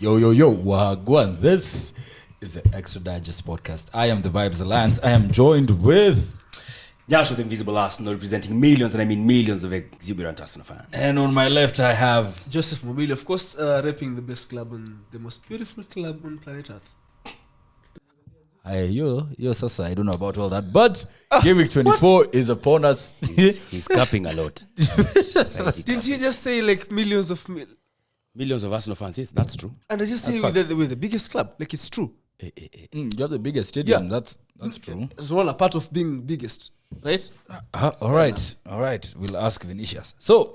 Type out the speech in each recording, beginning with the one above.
Yo, wagwan. This is the Extra Digest podcast. I am the Vibes Alliance. I am joined with Yash with Invisible Arsenal, representing millions, and I mean millions of exuberant Arsenal fans. And on my left, I have Joseph Mobile, of course, repping the best club and the most beautiful club on planet Earth. yo, Sasa. I don't know about all that, but Gameweek 24 is upon us. He's capping a lot. Didn't he just say like millions of Millions of Arsenal fans, yes, that's true. And I just say we're the biggest club, like it's true. You're the biggest stadium. Yeah. That's true. It's all a part of being biggest, right? All right. We'll ask Vinicius. So,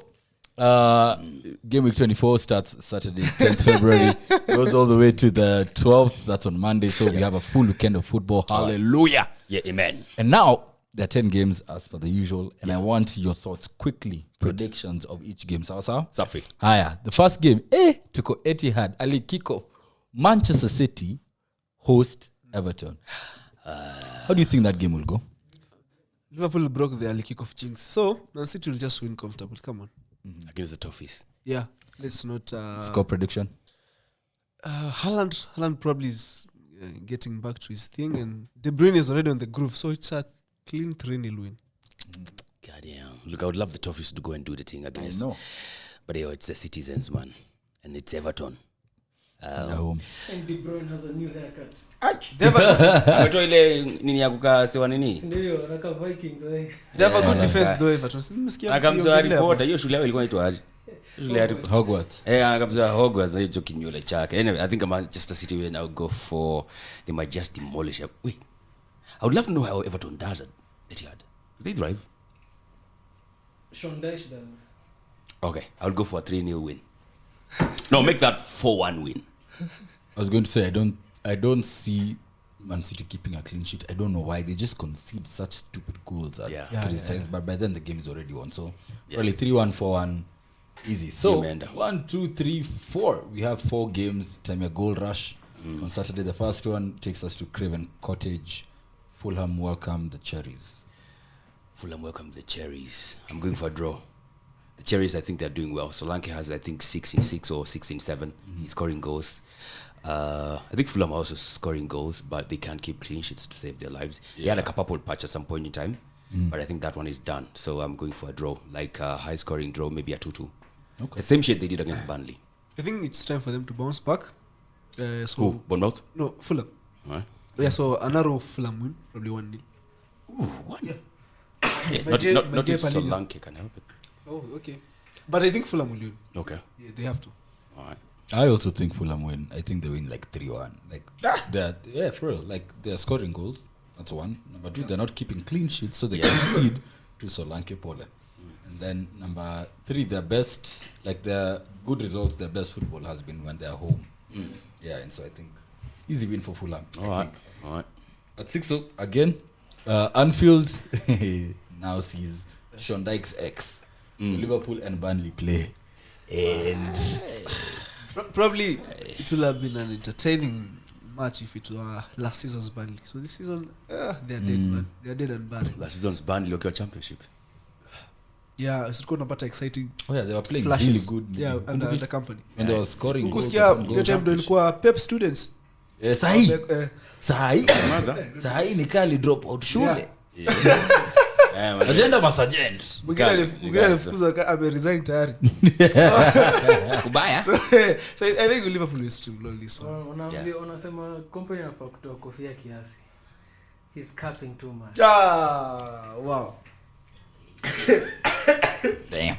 Gameweek 24 starts Saturday, 10th February, goes all the way to the 12th. That's on Monday. So we have a full weekend of football. Hallelujah. Yeah, amen. And now there are 10 games as per the usual, and I want your thoughts quickly. Predictions of each game. Sawa? Safi. Haya, the first game, tuko Etihad, Ali Kiko, Manchester City host Everton. How do you think that game will go? Liverpool broke the early kick-off jinx, so Man City will just win comfortable. Come on. Against the Toffees. Yeah, let's not... Score prediction? Haaland probably is getting back to his thing, and De Bruyne is already on the groove, so it's a clean 3-0 win. Goddamn. Look, I would love the Toffees to go and do the thing against. I know. But it's the Citizens, man. And it's Everton. Home. And De Bruyne has a new haircut. Ametoa ile nini ya kukaa sewa nini? Ndio, raka Vikings. They have a good defense though, Everton. Nimesikia Akamzoa reporter, hiyo shule yao ilikuwa inaitwa aje? Shule ya Hogwarts. akamzoa Hogwarts na hiyo kinyole chake. Anyway, I think Manchester City will now go for, they might just demolish it. Wait. I would love to know how Everton does at Etihad. Do they drive? Sean Dyche does. Okay, I'll go for a 3-0 win. No, make that 4-1 win. I was going to say I don't see Man City keeping a clean sheet. I don't know why they just concede such stupid goals at times, but by then the game is already won. So probably 3-1, 4-1, easy. So 1, 2, 3, 4. We have 4 games. Time a goal rush on Saturday. The first one takes us to Craven Cottage. Fulham welcome the Cherries. Fulham welcome the Cherries. I'm going for a draw. The Cherries, I think they're doing well. Solanke has, I think, 6-6 or 6-7. He's scoring goals. I think Fulham are also scoring goals, but they can't keep clean sheets to save their lives. They had a couple patch at some point in time, but I think that one is done. So I'm going for a draw, like a high-scoring draw, maybe a 2-2. Okay. The same shit they did against Bunrley. I think it's time for them to bounce back. Who? Bournemouth? No, Fulham. Right. Yeah, so a narrow Fulham win, probably 1-0. Ooh, 1-0. Yeah, not if Solanke can help it. Oh, okay. But I think Fulham will win. Okay. Yeah, they have to. All right. I also think Fulham win. I think they win like 3-1. Like for real. Like they're scoring goals. That's one. Number 2, they're not keeping clean sheets, so they concede to Solanke Pole. And then number 3, their best, like their good results, their best football has been when they're home. Yeah, and so I think easy win for Fulham. All right. At 6 again, Anfield now sees Sean Dyche's ex. So Liverpool and Burnley play. And probably it will have been an entertaining match if it were last season's Burnley. So this season, they're dead, man. They're dead and buried. Last season's Burnley look at championship. Yeah, it's going to be exciting. oh yeah, they were playing Flashes. really good. Yeah, under the company. And they were scoring goals. Kusikia your time ndio ilikuwa Pep students. Sahi ni kali drop out shule. Agenda masagent. Mwingine alifukuza ameresign tayari. Kubaya. So I think Liverpool will streamline this one. Wanasema company inafaa kutoa kofia kiasi. He's capping too much. Wow. Damn.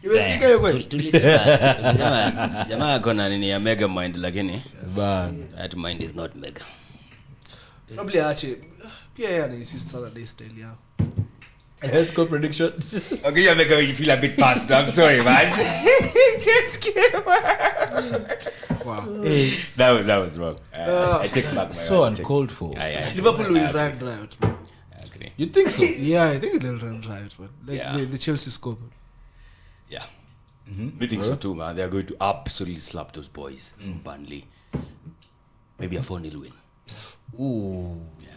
Imesikika hiyo kweli? Tulisema jamaa kona nini ya mega mind lakini that mind is not mega. Probably aache pia yeye anainsist sana na style yao. Let's go prediction. Okay, you make me feel a bit past. I'm sorry, man. Just kidding. Wow. That was wrong. I take back my So uncalled for. Liverpool will run riot, man. Okay. You think so? Yeah, I think they'll run riot, man. Like the Chelsea scope. Yeah. We think so too, man. They're going to absolutely slap those boys from Burnley. Maybe a 4-0 win. Ooh. Yeah.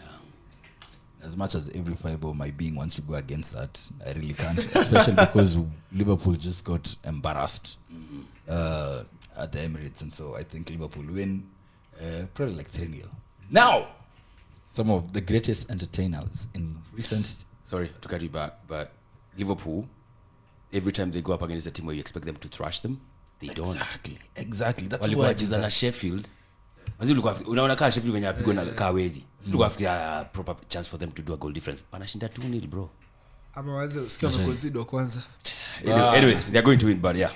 As much as every fiber of my being wants to go against that, I really can't. Especially because Liverpool just got embarrassed. at the Emirates, and so I think Liverpool win probably like 3-0. Now, some of the greatest entertainers in recent. Sorry to cut you back, but Liverpool, every time they go up against a team where you expect them to thrash them, they don't. Exactly. That's Walikuwa why wacheza na Sheffield. Mazi unaona kaa Sheffield wenye apigwa na Kawezi. Ulikuwa afikiria proper chance for them to do a goal difference. Wanashinda 2-0, bro. Ama waanze usikia wameconsider kwanza. Anyways, they're going to win, but yeah.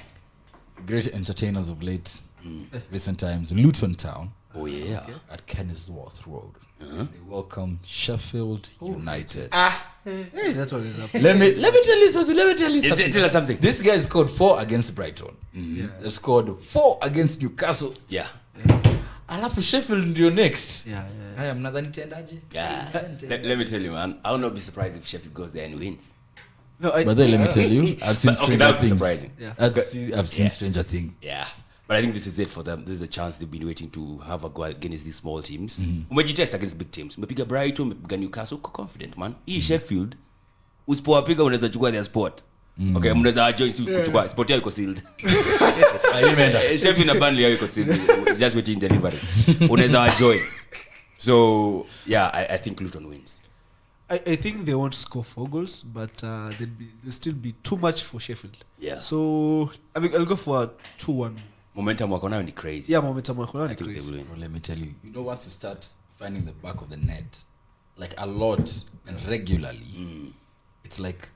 Great entertainers of late, recent times. Luton Town. Oh yeah. At Kenilworth Road. They welcome Sheffield United. Hey, that one is up. Let me tell you something. Tell us something. This guy scored 4 against Brighton. They scored 4 against Newcastle. Yeah. Alafu Sheffield ndio next. Yeah. Haya mnadhani tendaje? Yeah. Let me tell you, man. I will not be surprised if Sheffield goes there and wins. No, But then let me tell you, I've seen stranger that would be things. surprising. Yeah. I've seen stranger things. Yeah. But I think this is it for them. This is a chance they've been waiting to have a go against these small teams. Umejitest against big teams. Umepiga Brighton, umepiga Newcastle, uko confident, man. Hii Sheffield, usipowapiga unaweza chukua their spot. Okay, mnaweza join kuchukua spot yao iko sealed. Sheffield na Bunrley yao iko sealed. Just waiting delivery. Unaweza join. So, yeah, I think Luton wins. I think they won't score 4 goals, but they'll still be too much for Sheffield. Yeah. So, I mean, I'll go for a 2-1. Momentum wako nayo ni crazy. Yeah, momentum wako nayo ni I think they crazy. will win. Well, let me tell you, once you start finding the back of the net, like a lot and regularly, it's like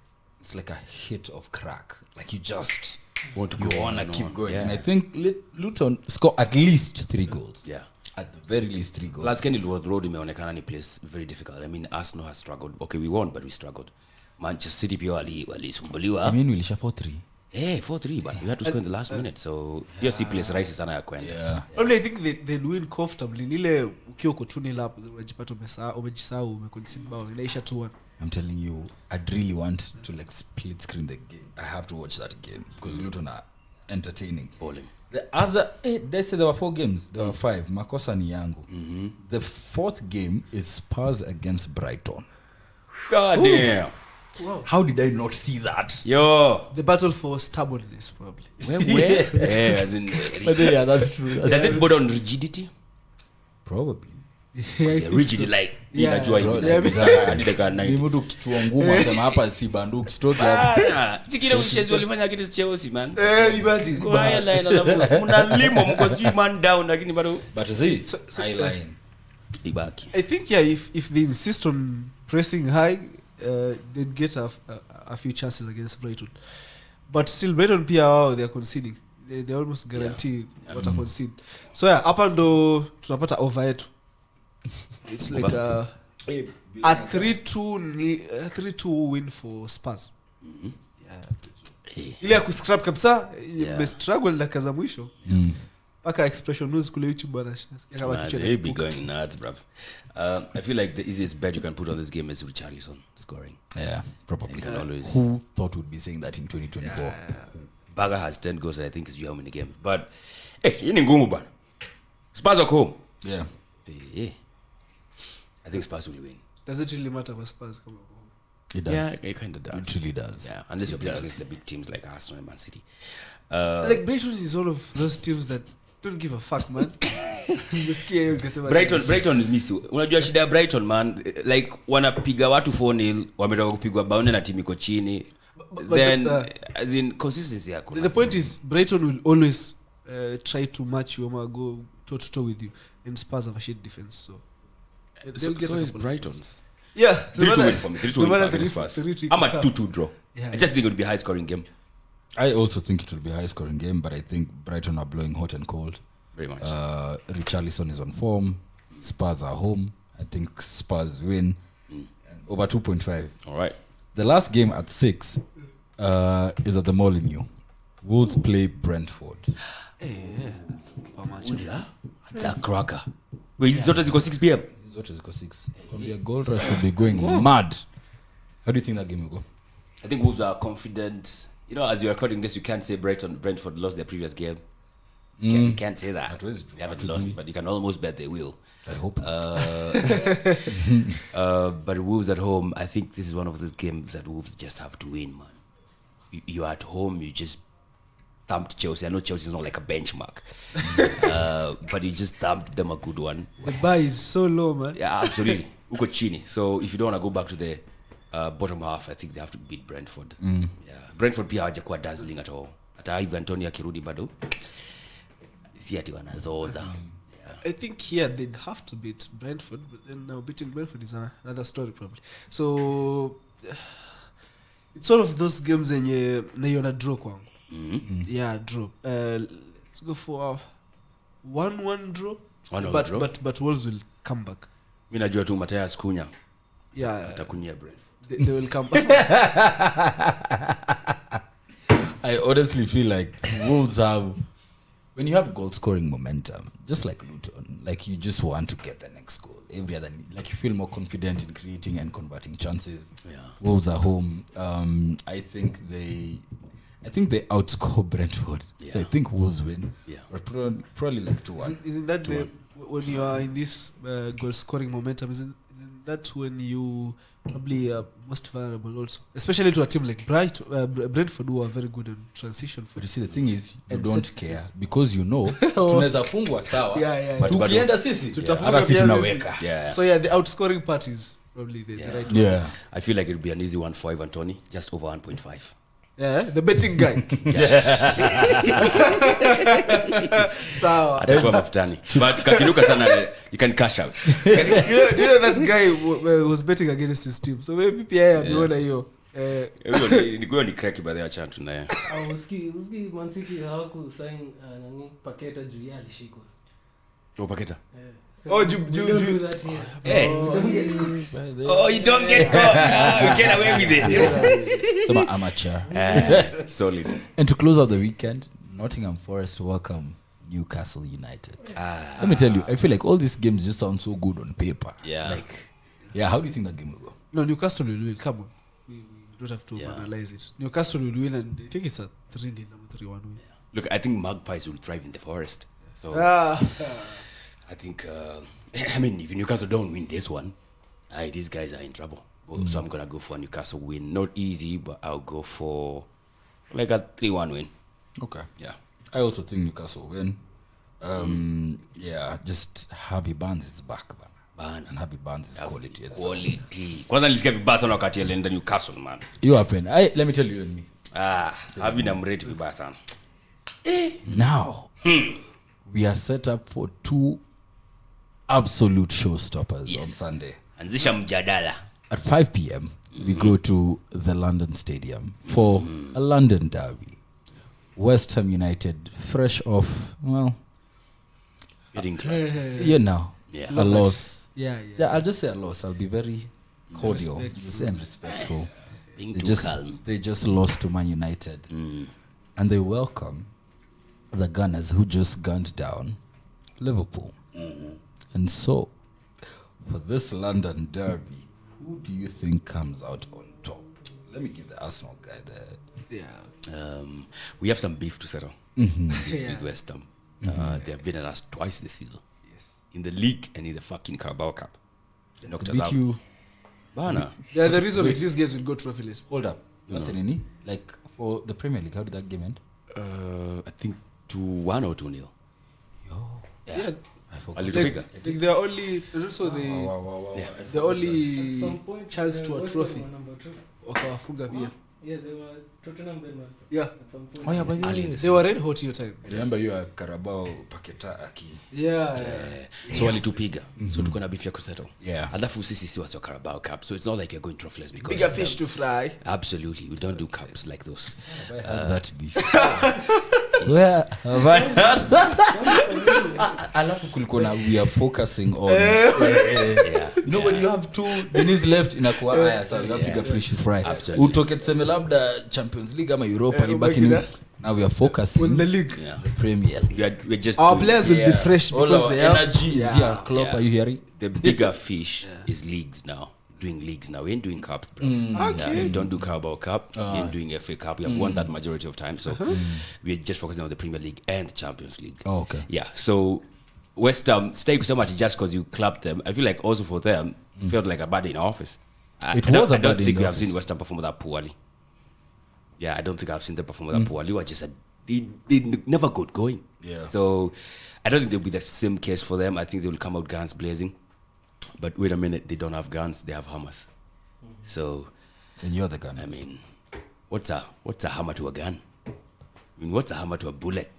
a hit of crack. Like you just Want to you go wanna on and keep on. going. Yeah. And I think Luton score at least 3 goals. Yeah. At the very least 3 goals. Last Kenilworth Road imeonekana ni place very difficult. I mean, Arsenal has struggled. Okay, we won, but we struggled. Manchester City pia walisumbuliwa. I mean, wilisha 4-3. Hey, 4-3, but we had to score in the last minute. So, hiyo si place rahisi sana ya kwenda. Yeah. Only I think they'll win comfortably. Nile ukiwa uko 2-0 up, unajipata umejisahau, umeconcede bao, inaisha 2-1. I'm telling you, I'd really want to like split screen the game. I have to watch that game because Luton are entertaining. Bowling. The other, they say there were 4 games. There were 5. Makosa ni yangu. The 4th game is Spurs against Brighton. God damn. Wow. How did I not see that? Yo. The battle for stubbornness, probably. Where? Yeah, as in, But yeah, that's true. does it border on rigidity? Probably. Yeah, rigid like inajua hivi. Yeah, Hadi dakika Ni 90. mtu kichwa ngumu asema hapa si banduki stoki hapa. Chikile ushenzi walifanya against Chelsea, man. Imagine. Kwa haya line alafu mnalimo mko sijui man down lakini bado But see, high line. ibaki. I think, yeah, if they insist on pressing high, they'd get a few chances against Brighton. But still, Brighton pia wao, they're conceding. They almost guarantee what a concede. So yeah, hapa ndo tunapata over yetu. It's like a 3-2 win for Spurs. Ile ya kuscrap kabisa, imestruggle dakika za mwisho. Paka expression news kule YouTube bwana. They be going nuts, bruv. I feel like the easiest bet you can put on this game is Richarlison scoring. Yeah, probably. You can always. Who thought would be saying that in 2024? Baga has 10 goals and I think it's how many games. But hey, hii ni ngumu bana. Spurs are home. Yeah. Yeah. I think Spurs will win. Does it really matter for Spurs? It does. Yeah, it kind of does. It really does. Yeah, unless you're playing against the big teams like Arsenal and Man City. Like Brighton is one of those teams that don't give a fuck, man. Brighton is misi. Unajua shida ya Brighton, man, like wanapiga watu 4-0, wametoka kupigwa bao na timu iko chini. Then as in consistency yako. The point is Brighton will always try to match you or go toe to toe with you, and Spurs have a shit defense, so so is Brighton's. Yeah, 3-2 win for me. 3-2 win for Spurs. I'm a 2-2 draw. Yeah, I just think it would be a high scoring game. I also think it will be a high scoring game, but I think Brighton are blowing hot and cold. Very much. Richarlison is on form. Spurs are home. I think Spurs win. Over 2.5. All right. The last game at 6 is at the Molineux. Wolves play Brentford. It's a cracker. Wait, is it go 6 p.m.? What is 6? Probably a goal rush should be going mad. How do you think that game will go? I think Wolves are confident. You know, as you're recording this, you can't say Brentford lost their previous game. You can't say that. That was true. They haven't lost, but you can almost bet they will. I hope. But Wolves at home, I think this is one of those games that Wolves just have to win, man. You're at home, you just thumped Chelsea. I know Chelsea is not like a benchmark, but he just thumped them a good one. The bar is so low, man. Yeah, absolutely. Uko chini. So if you don't want to go back to the bottom half, I think they have to beat Brentford. Yeah, Brentford pia hawajakuwa dazzling at all. Hata Ivan Antonio akirudi bado si ati wanazoza. I think here they'd have to beat Brentford, but then now beating Brentford is another story probably. So it's sort of those games yenye naiona draw kwangu. Yeah, draw. Let's go for a 1-1 draw. But Wolves will come back. Mimi najua tu Matthias Cunha. Yeah, atakunyia Brentford. They will come back. I honestly feel like Wolves have, when you have goal scoring momentum, just like Luton, like you just want to get the next goal every other, like you feel more confident in creating and converting chances. Wolves are home. I think they outscore Brentford. So I think Wolves win. But probably like 2-1. Isn't that when you are in this goal scoring momentum, isn't that when you probably are most vulnerable also, especially to a team like Brentford, who are very good in transition. But you see, the thing is, you don't care because you know tunaweza fungwa sawa, but tukienda sisi hata sisi tunaweka. So the outscoring part is probably the right one. I feel like it would be an easy one for Ivan Toney, just over 1.5. The betting guy. Sawa. Atakuwa mafutani. But kakinuka sana, you can cash out. Do you know that guy was betting against his team? So maybe pia ameona hiyo. Nikuwa ni cracky by the way chant na yeye. Uski Man City hawaku sign nani Paketa juu ya alishikwa. Paketa. You don't get caught. You get away with it. Some amateur. Solid. And to close out the weekend, Nottingham Forest welcome Newcastle United. Let me tell you, I feel like all these games just sound so good on paper. How do you think that game will go? No, Newcastle will win. Come on, we don't have to analyze it. Newcastle will win, and I think it's a 3-1 win. Look, I think Magpies will thrive in the Forest. So I think, if Newcastle don't win this one, these guys are in trouble. So I'm going to go for a Newcastle win. Not easy, but I'll go for like a 3-1 win. Okay. Yeah. I also think Newcastle win. Just Harvey Barnes is back, man. And Harvey Barnes is quality. Kwanza nilisikia vibaya sana wakati alienda Newcastle, man. You happen. Let me tell you and me. Harvey namrate vibaya sana. Now, we are set up for 2 absolute showstoppers on Sunday. Anzisha mjadala. At 5 p.m, we go to the London Stadium for a London derby. West Ham United, fresh off, Getting a loss. I'll just say a loss. I'll be very cordial and respectful. They just lost to Man United. And they welcome the Gunners who just gunned down Liverpool. And so, for this London derby, who do you think comes out on top? Let me give the Arsenal guy the... We have some beef to settle with West Ham. They have beaten us twice this season. In the league and in the fucking Carabao Cup. They knocked us out. Bana. The reason these guys will go trophyless. Hold up. Like, for the Premier League, how did that game end? I think 2-1 or 2-0. Yeah. I forgot. A little bigger. I think they're only also the only chance to a trophy. Wakawafunga pia. They were Tottenham then master. At some point. By the way, they were red hot your time. Remember you are Carabao Paketa aki. So walitupiga. So tuko na beef ya kusettle. Alafu sisi si wasi wa Carabao Cup. So it's not like you're going trophless because bigger fish to fry. Absolutely. We don't do cups like those. That beef. Where have I heard that? Alafu kulikuwa na we are focusing on when you have 2 minutes left inakuwa haya sawa, you have bigger fish to fry. Utoke tuseme labda Champions League ama Europa ibaki ni now we are focusing on the league, the Premier League. We're just our players will be fresh because all they our have energy is here. Klopp, are you hearing? The bigger fish is leagues now. Doing leagues now. We ain't doing cups, bro. We don't do Carabao Cup. We ain't doing FA Cup. We have won that majority of time. So we're just focusing on the Premier League and the Champions League. Oh, okay. Yeah. So West Ham stay so much just because you clapped them. I feel like also for them felt like a bad in office. I don't think we have seen West Ham perform that poorly. I don't think I've seen them perform that poorly. It was just a they never got going. Yeah. So I don't think there'll be the same case for them. I think they will come out guns blazing. But wait a minute, they don't have guns, they have hammers. So And you're the gun. I mean, what's a hammer to a gun? I mean, what's a hammer to a bullet?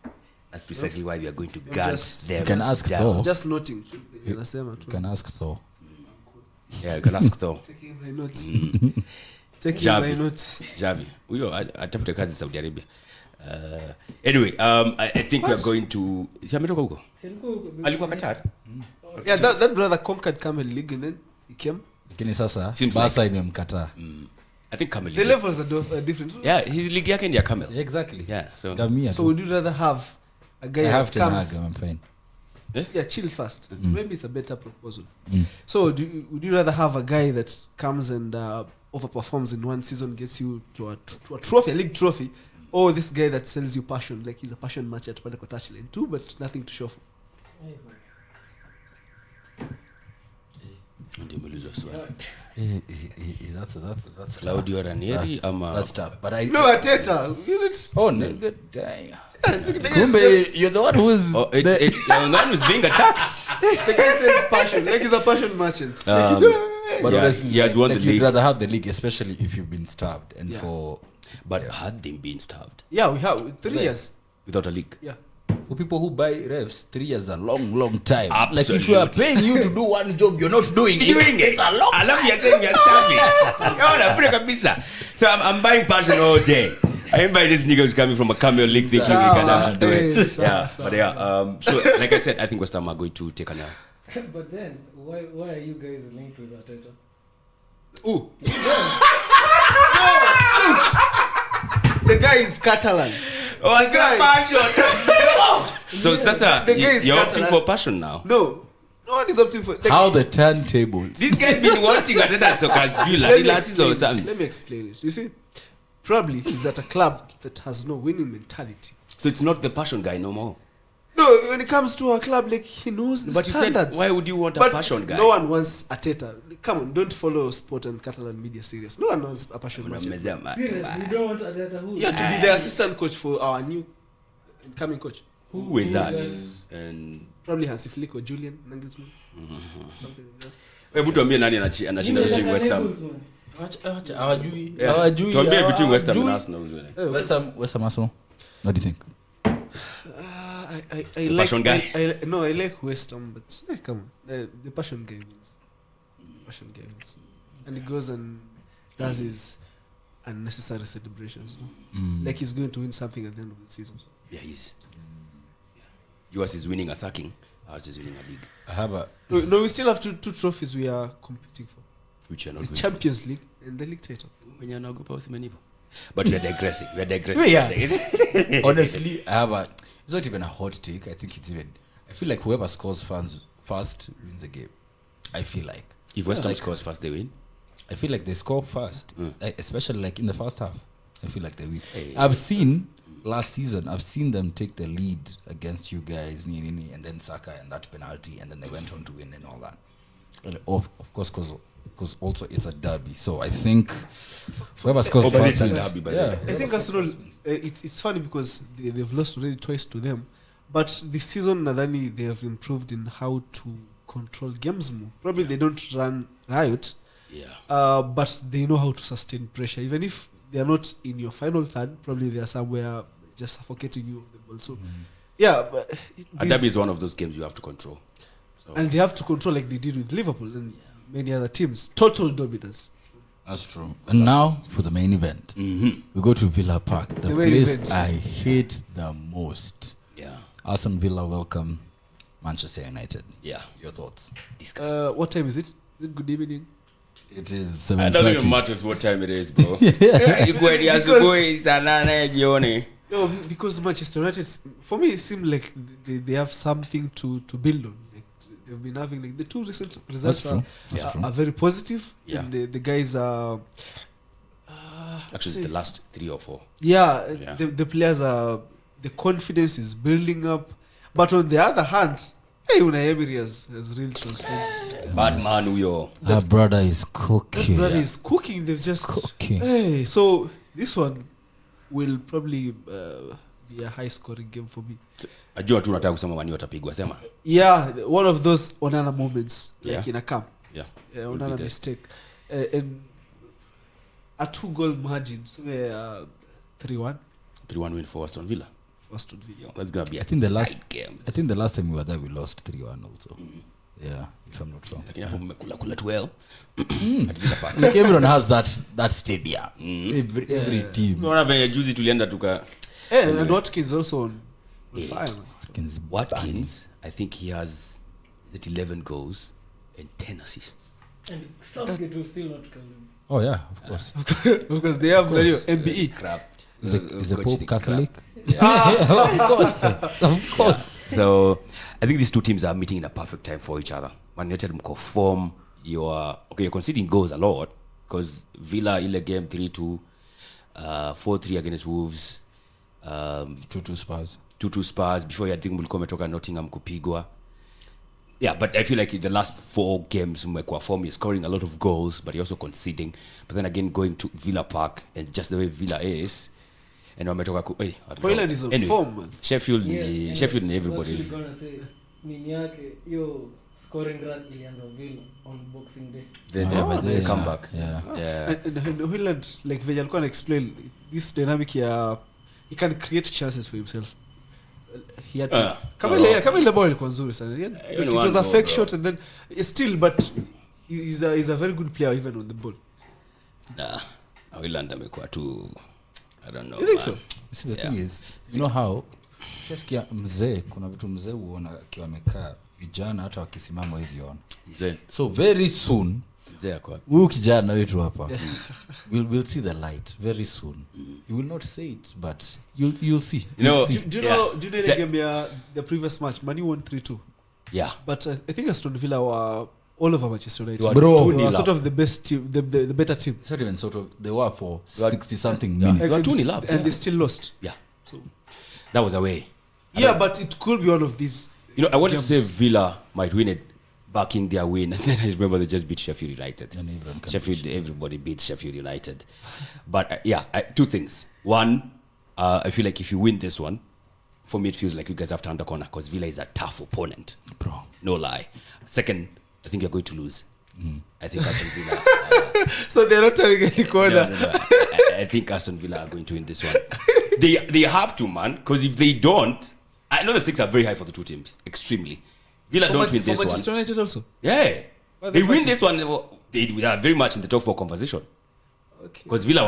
That's precisely why we are going to gun them. You can ask down. Thor. Just noting. You can ask Thor. Yeah, you can ask Thor. Taking my notes. Taking my Javi. notes. Javi. Huyo atafuta kazi Saudi Arabia. Anyway, I think we are going to. Si ametoka huko? Alikuwa Qatar. Yeah, that brother conquered Camel League and then he came. Lakini sasa Seems Barca imemkataa. I think Camel. The levels are different. Yeah, his league yake ni ya Camel. Exactly. Yeah, so Gamia. So would you rather have a guy I have that Ten comes? Hag, I'm fine. Yeah, chill first. Maybe it's a better proposal. So would you rather have a guy that comes and overperforms in one season, gets you to a trophy, a league trophy, or this guy that sells you passion, like he's a passion match at Pandako touchline too, but nothing to show for? ndio umeulizwa swali. That's Claudio Ranieri ama that's tough. But I No, Ateta. Oh, nigga, dang. Kumbe, you're the one who's it's the one who's being attacked. The guy sells passion, like he's a passion merchant. But Yeah, honestly, he has won the like you'd league. rather have the league, especially if you've been starved and Yeah. But had they been starved Yeah, we have 3 years. without a league? Yeah. for people who buy refs, 3 years is a long time. Like if we are Absolutely. paying you to do one job, you're not doing it. It's a long I love you saying you're starving. Yaona pure kabisa. So I'm buying passion all day. I ain't buying this nigga who's coming from a Camel League thinking he can actually do it. Yeah, but yeah. So like I said, I think West Ham are going to take a now. But then, why are you guys linked with Arteta? Ooh. The guy is Catalan. Oh, I got passion. So Sasa, The guy is you're opting Catalan. for passion now. No one is opting for. Like, How the turntables. This guy's been watching Arteta Soccer's Villa last season or something. Let me explain it. You see, probably he's at a club that has no winning mentality. So it's not the passion guy no more. No, when it comes to a club, like he knows the But you said, standards. why would you want a But passion guy? no one wants Arteta. Come on, don't follow sport and Catalan media serious. No one wants a passion merchant. Serious, we don't want Arteta who? Yeah, to be the assistant coach for our new incoming coach. Who is that? And Probably Hansi Flick or Julian Nagelsmann. Something like that. hebu tuambie nani anashinda between West Ham. Hawajui. Yeah. Hawajui. Tuambie between West Ham and Hawajui. Arsenal. who's winning. West Ham Arsenal. What do you think? I like passion guy? I like West Ham, but come on, the passion guy wins. Passion guy wins, and he goes and does his unnecessary celebrations. Like he's going to win something at the end of the season. Yeah, he's. Yours is winning a sacking. Ours is winning a league, I have a No, we still have two trophies we are competing for: which you're not the going Champions League and the league title. to. But we are digressing. We are digressing. Yeah. Honestly, I have a. It's not even a hot take. I think it's even. I feel like whoever scores first wins the game. I feel like. If West Ham Like- scores first, they win. I feel like they score first, like, especially like in the first half. I feel like they win. Hey. I've seen last season. I've seen them take the lead against you guys, and then Saka and that penalty, and then they went on to win and all that. And of course, because also it's a derby. So I think whoever scores but first it's a wins. derby, by the Yeah. way. I think Arsenal. It's funny because they've lost already twice to them, but this season Nadani they have improved in how to control games more. Probably they don't run riot, Yeah. but they know how to sustain pressure. Even if they are not in your final third, probably they are somewhere just suffocating you of the ball. So, yeah, but A derby is one of those games you have to control. So. and they have to control like they did with Liverpool and many other teams. Total dominance. That's true. And now for the main event, we go to Villa Park, the The main place event. I hate the most. Yeah. Aston Villa welcome Manchester United. Yeah. Your thoughts? Discuss. What time is it? Is it good evening? It is I don't think it 7:30. matters what time it is, bro. You go at asubuhi saa 8 jioni. No, because Manchester United, for me, it seemed like they have something to build on. Like they've been having like the two recent results That's true. That's true. are very positive. Yeah. And the guys are. Actually, the last 3 or 4. Yeah, Yeah. The players are. The confidence is building up, but on the other hand, hey, Unai Emery has real transformed. Bad man, huyo. Our brother is That cooking. brother is cooking. They've just Cooking. Hey, so this one will probably be a high scoring game for me. Ajua tu nataka kusema wani watapigwa sema. Yeah, one of those Onana moments like Yeah. in a camp. Yeah. Onana mistake. And a 2-goal margin, so 3-1. 3-1 win for Aston Villa. Aston Villa. That's gonna be a I think the last tight game. I think the last time we were there we lost 3-1 also. Yeah, if I'm not wrong. Lakini hapo mmekula 12 at Villa Park. Like everyone has that stadium. Every team. Unaona venye juzi tulienda tuka And Watkins also on fire. Watkins, I think he has is it 11 goals and 10 assists. And Southgate will still not come in. Oh yeah, of course. Because they have radio MBE. Crap. Is the Pope Catholic? Yeah. Of course. So I think these two teams are meeting in a perfect time for each other. Man United mko form, you're conceding goals a lot because Villa ile game 3-2, 4-3 against Wolves, 2-2 Spurs. 2-2 Spurs. Before you think mlikuwa umetoka Nottingham kupigwa. Yeah, but I feel like in the last 4 games mmekuwa form, you're scoring a lot of goals, but you're also conceding. But then again, going to Villa Park and just the way Villa is, and wametoka Poland is on form, man. Sheffield ni everybody. Actually gonna say nini yake hiyo scoring run ilianza Villa on Boxing Day. They come back. Yeah. And Holland, like Vijay can explain this dynamic here, he can create chances for himself. He had to kama ile ball ilikuwa nzuri sana. It was a fake shot and then still, but he's a very good player even on the ball. Nah, Holland amekuwa tu I don't know. You think so? See, the thing is, you know how shasikia mzee kuna vitu mzee huona akiwa amekaa vijana hata wakisimama hizi ona. So very soon mzee akwa huyu kijana wetu hapa we'll see the light very soon. He will not say it but you'll see. You know, do you know the game the previous match Man U won 3-2. Yeah. But I think Aston Villa were all over Manchester United. Bro, they were sort of the best team, the better team. It's not even sort of they were for 60 something minutes. They were 2-0 up. And they still lost. Yeah. So That was away. yeah, but it could be one of these. You know, I wanted to say Villa might win it, backing their win. And then I remember they just beat Sheffield United. And everybody beat Sheffield United. But two things. One, I feel like if you win this one, for me it feels like you guys have turned the corner because Villa is a tough opponent. Bro. No lie. Second, I think you're going to lose. I think Aston Villa. So they're not turning any corner. No. I think Aston Villa are going to win this one. They have to, man, because if they don't, I know the stakes are very high for the two teams, extremely. Villa don't win this one. Manchester United also. Yeah, they win this one. They are very much in the top 4 conversation. Okay. Because Villa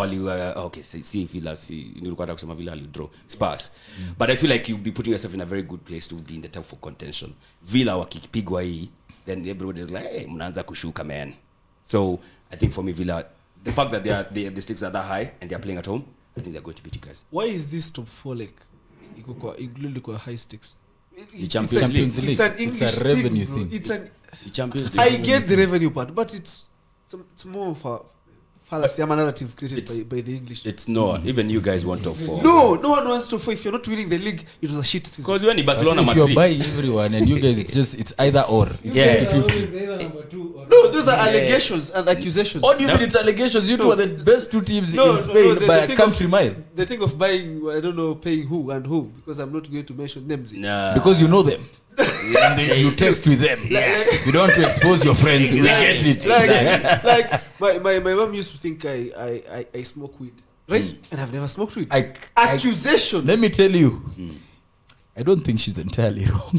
see Villa nilikuwa nataka kusema Villa wali draw Spurs. But I feel like you'll be putting yourself in a very good place to be in the top 4 contention. Villa wakipigwa hii, then everybody is like, hey, mnaanza kushuka, man. So I think for me Villa, the fact that the stakes are that high and they are playing at home, I think they're going to beat you guys. Why is this top 4 like including high stakes? The Champions League. It's an English it's a revenue thing. thing. It's an The Champions I League. get the revenue part, but it's more of a fallacy. I'm a narrative created by the English. It's not. Even you guys want top 4. No one wants to. If you're not winning the league, it was a shit season. Because when Barcelona, If you're Madrid, buying everyone and you guys it's either or. It's Yeah. 50-50. Either number 2 or No, those are allegations and accusations. What do you mean it's allegations? You two are the best two teams No, in Spain the by a thing country of- mile. The thing of buying, I don't know, paying who and who, because I'm not going to mention names. nah. Because you know them. And then you text with them. You don't want to expose your friends. We get it. Like my mom used to think I smoke weed, right? And I've never smoked weed. Accusation. Let me tell you. I don't think she's entirely wrong.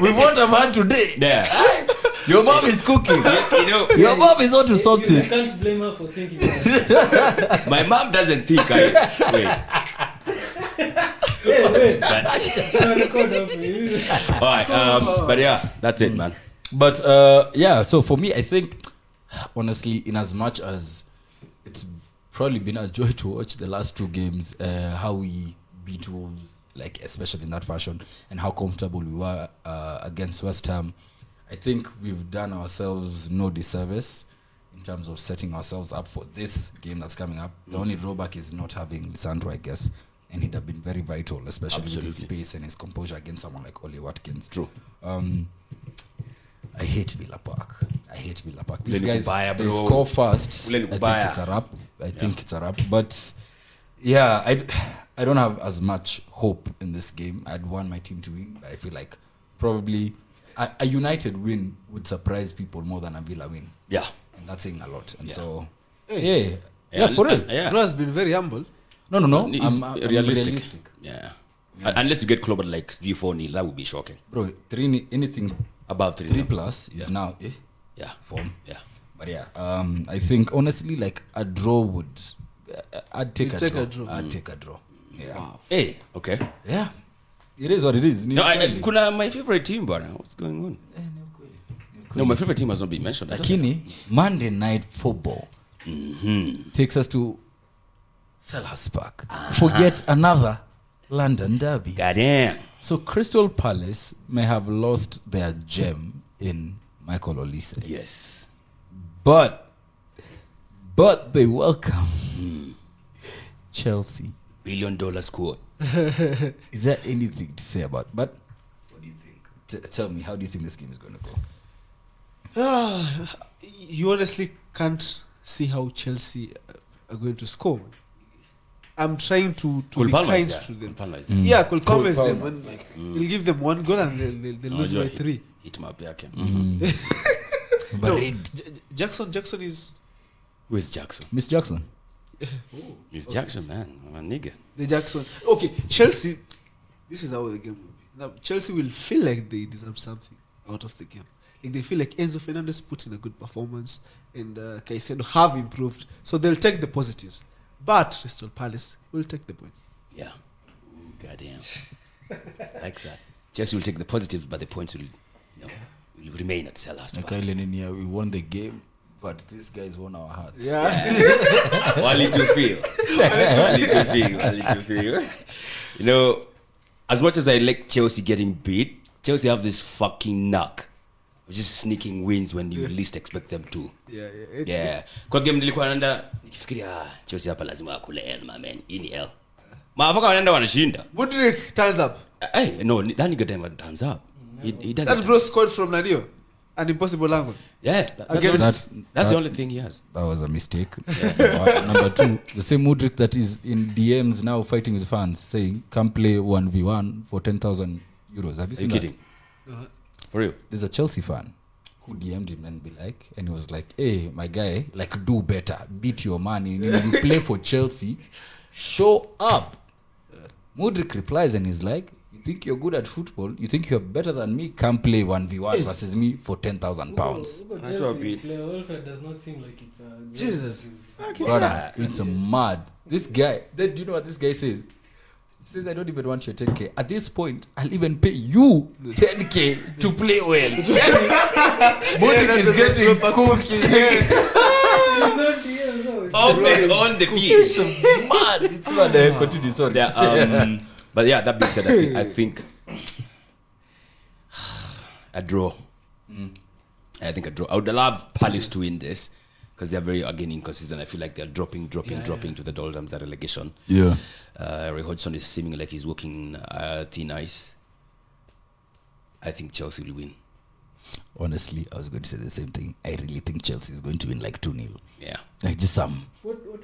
With what I've had today. Yeah. Your mom is cooking. You know, Your mom is not to You something. can't blame her for thinking that. my mom doesn't think Wait. But, I'll record that for you. all right. But yeah, that's it, man. But so for me, I think, honestly, in as much as it's probably been a joy to watch the last 2 games, how we beat Wolves, like especially in that fashion, and how comfortable we were against West Ham, I think we've done ourselves no disservice in terms of setting ourselves up for this game that's coming up. The only drawback is not having Sandro, I guess, and he'd have been very vital, especially with his space and his composure against someone like Oli Watkins. True. I hate Villa Park. These Ule guys, kubaya, they bro. score fast. Ule I think kubaya. it's a wrap. But yeah, I don't have as much hope in this game. I'd want my team to win, but I feel like probably a United win would surprise people more than a Villa win. Yeah. And that's saying a lot. And so, Hey. yeah, for real. Bro has been very humble. No. It's I'm realistic. Yeah. Unless you get clobbered like 3-4-0, that would be shocking. Bro, anything Above 3 plus is now form. Yeah. But yeah, I think honestly, like a draw would. I'd take a draw. I'd take a draw. Yeah. Wow. Hey, okay. Yeah. It is what it is. No, kuna my favorite team, but what's going on? No, my favorite team has not been mentioned. Lakini, Monday Night Football takes us to Selhurst Park. Forget another London derby. Goddamn. So Crystal Palace may have lost their gem in Michael Olise. Yes. But they welcome Chelsea. $1 billion squad. Is there anything to say about? But what do you think? Tell me, how do you think this game is going to go? You honestly can't see how Chelsea are going to score. I'm trying to be kind to them. Yeah, Cole Palmer is them. And he'll give them 1 goal and they'll lose by 3. Hit my back. But No, Jackson is Who is Jackson? Miss Jackson. It's Jackson, man. I'm a nigga. the Jackson. Okay, Chelsea. This is how the game will be. Now, Chelsea will feel like they deserve something out of the game. Like they feel like Enzo Fernandez put in a good performance and Caicedo have improved. So they'll take the positives. But Crystal Palace will take the points. Yeah. Ooh, goddamn. Like that. Chelsea will take the positives, but the points will, will remain at Selhurst Park. We won the game, but these guys won our hearts. Yeah. Wally to feel. You know, as much as I like Chelsea getting beat, Chelsea have this fucking knack of just sneaking wins when you least expect them to. Yeah. Kwa game nilikuwa naenda nikifikiria Chelsea hapa lazima akule L, my man. Hii ni L. Maafaka wanaenda wanashinda. Mudrik turns up. Hey, no, that nigga never turns up. He doesn't. That bro scored from Nadio. An impossible angle. Yeah, that's the only thing he has. That was a mistake. Number 2, the same Mudrik that is in DMs now fighting with fans, saying, "Come play 1v1 for 10,000 euros." Have you Are you seen kidding? For real? There's a Chelsea fan who DM'd him and he was like, "Hey, my guy, like, do better, beat your man. You play for Chelsea, show up." Mudrik replies and he's like, "You think you're good at football? You think you're better than me? Come play 1v1 versus me for £10,000." Welfare does not seem like it's a Jesus. Brother, it's mad. This guy, then do you know what this guy says? He says, "I don't even want your 10k. At this point, I'll even pay you 10k to play well." Mudrik is getting cooked. On the pitch. Mad. It's mad. Continue, sorry. Yeah, but yeah, that being said, I think a draw. I think a draw. I would love Palace to win this because they're very, again, inconsistent. I feel like they're dropping to the doldrums at relegation. Yeah. Roy Hodgson is seeming like he's walking thin ice. I think Chelsea will win. Honestly, I was going to say the same thing. I really think Chelsea is going to win like 2-0. Yeah. Like just some.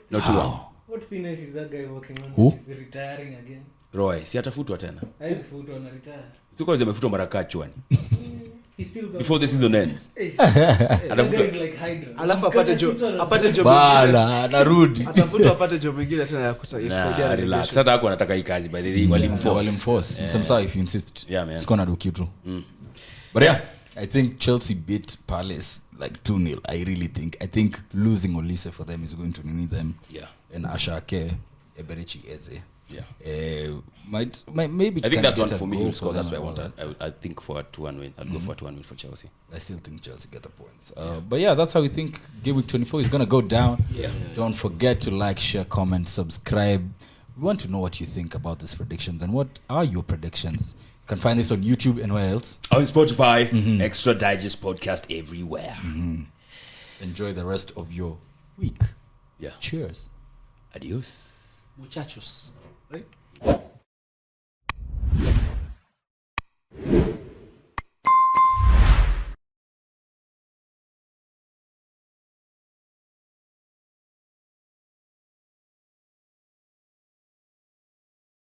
Not 2-1. What thinness is that guy working on? Who? He's retiring again. Roy, si atafutwa tena. Haizi futwa na retire. Tuko zimefutwa mara kachwani. He still got Before the season ends. That guy is like Hydra. Alafu apate job. Bala, anarudi. Atafutwa apate job nyingine tena ya kusaidia Relax. relegation. Sasa hako anataka hii kazi by the way. Walimforce. Msamsa if you insist. Yeah, man. It's gonna do kitu. But yeah, I think Chelsea beat Palace like 2-0. I really think. I think losing Olise for them is going to need them. Yeah. And Ashake, Eberechi Eze. Yeah. Might maybe. I think that's one for me. Goal Score. That's why I them want. or what. I think for a 2-1 win. I'd go for a 2-1 win for Chelsea. I still think Chelsea get the points. But yeah, that's how we think Gameweek 24 is going to go down. Yeah. Don't forget to like, share, comment, subscribe. We want to know what you think about these predictions and what are your predictions. You can find this on YouTube and where else? On Spotify, Extra Digest podcast everywhere. Enjoy the rest of your week. Yeah. Cheers. Adios. Muchachos. Right?